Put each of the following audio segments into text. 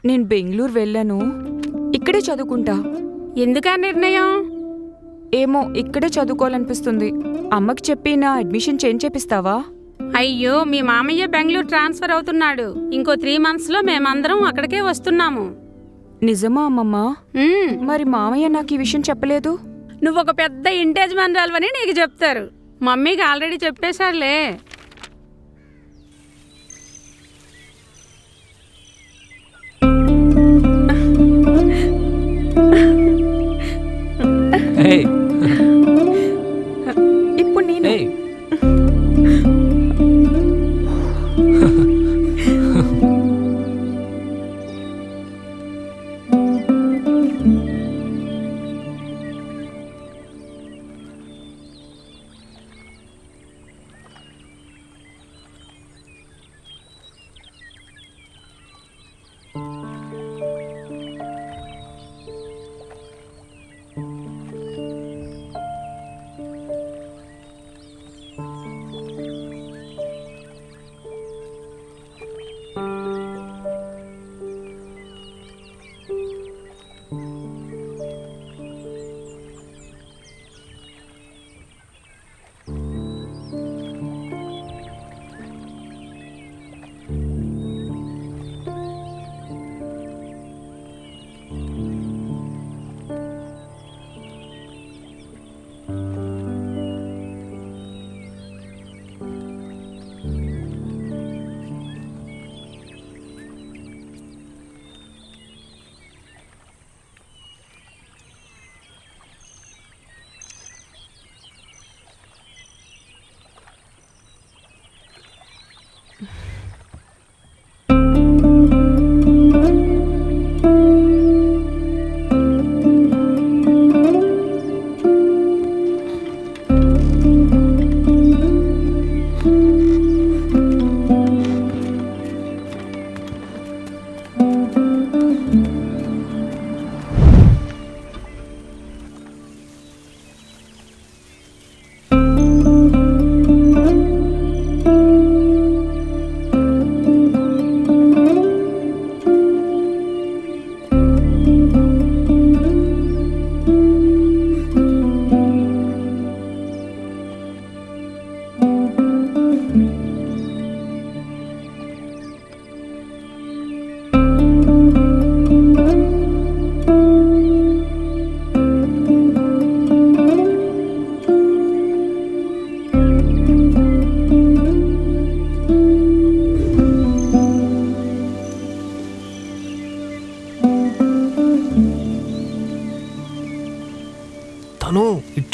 నేను బెంగళూరు వెళ్ళాను, ఇక్కడే చదువుకుంటా. ఎందుకా నిర్ణయం? ఏమో, ఇక్కడే చదువుకోవాలనిపిస్తుంది. అమ్మకి చెప్పి నా అడ్మిషన్ చేంజ్ చేపిస్తావా? అయ్యో, మీ మామయ్య బెంగళూరు ట్రాన్స్ఫర్ అవుతున్నాడు. ఇంకో 3 monthsలో మేమందరం అక్కడికే వస్తున్నాము. నిజమా అమ్మమ్మ? మరి మామయ్య నాకు ఈ విషయం చెప్పలేదు. నువ్వొక పెద్ద ఇంటేజ్ మందాలవని నీకు చెప్తారు. మమ్మీకి ఆల్రెడీ చెప్పేశాడులే. ఇప్పుడు నేను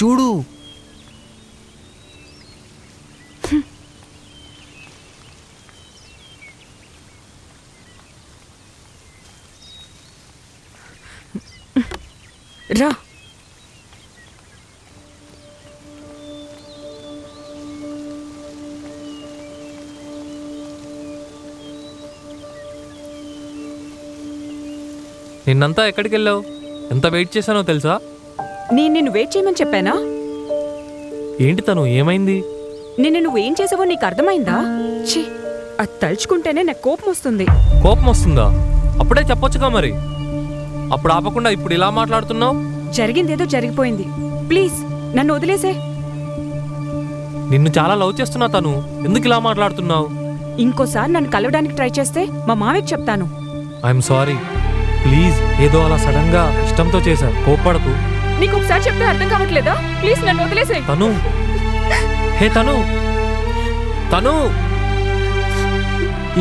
చూడు. రా. నిన్నంతా ఎక్కడికి వెళ్ళావు? ఎంత వెయిట్ చేశానో తెలుసా? నేను నిన్ను వెయిట్ చేయమని చెప్పానా? ఏంటి తను, ఏమైంది? నిన్ను నువ్వేం చేసావో నీకు అర్థమైందా? ఛీ, అది తలుచుకుంటేనే నాకు కోపం వస్తుంది. కోపం వస్తుందా? అప్పుడే చెప్పొచ్చుగా మరి. అప్పుడు ఆపకుండా ఇప్పుడు ఇలా మాట్లాడుతున్నావు. జరిగిందేదో జరిగిపోయింది. ప్లీజ్ నన్ను వదిలేసే. నిన్ను చాలా లవ్ చేస్తున్నా తను, ఎందుకు ఇలా మాట్లాడుతున్నావు? ఇంకోసారి నన్ను కలవడానికి ట్రై చేస్తే మా మామయ్యకి చెప్తాను. I'm sorry, please. ఏదో అలా సడన్ గా ఇష్టంతో చేశా, కోప్పడకు. నీకు ఒకసారి చెప్తే అర్థం కావట్లేదా? ప్లీజ్ నన్ను వదిలేసే. తను, హే తను, తను,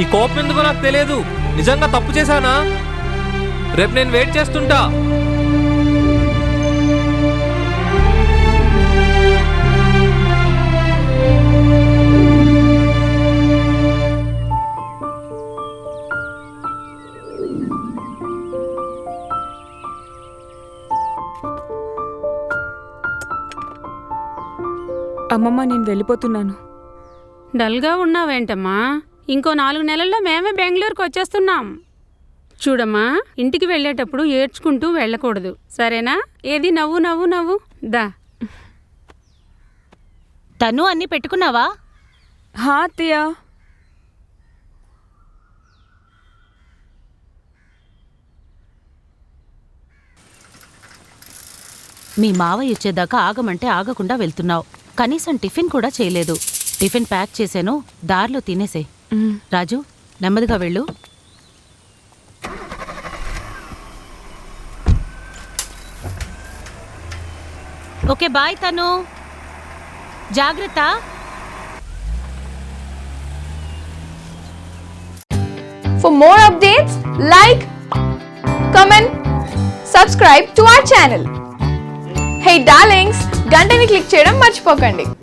ఈ కోపం ఎందుకో నాకు తెలియదు. నిజంగా తప్పు చేశానా? రేపు నేను వెయిట్ చేస్తుంటా. అమ్మమ్మ, నేను వెళ్ళిపోతున్నాను. డల్గా ఉన్నావేంటమ్మా? ఇంకో 4 నెలల్లో మేమే బెంగళూరుకు వచ్చేస్తున్నాం. చూడమ్మా, ఇంటికి వెళ్ళేటప్పుడు ఏడ్చుకుంటూ వెళ్ళకూడదు, సరేనా? ఏది నవ్వు నవ్వు నవ్వు. దా. తను అన్ని పెట్టుకున్నావా? హా అత్తయ్య. మీ మావయ్య వచ్చేదాకా ఆగమంటే ఆగకుండా వెళ్తున్నావు. కనీసం టిఫిన్ కూడా చేయలేదు. టిఫిన్ ప్యాక్ చేశాను, దారిలో తినేసే. రాజు, నెమ్మదిగా వెళ్ళు. ఓకే, బాయ్ తను. జాగ్రత్త. For more updates, like, comment, subscribe to our channel. Hey darlings, గంటని click చేయడం మర్చిపోకండి.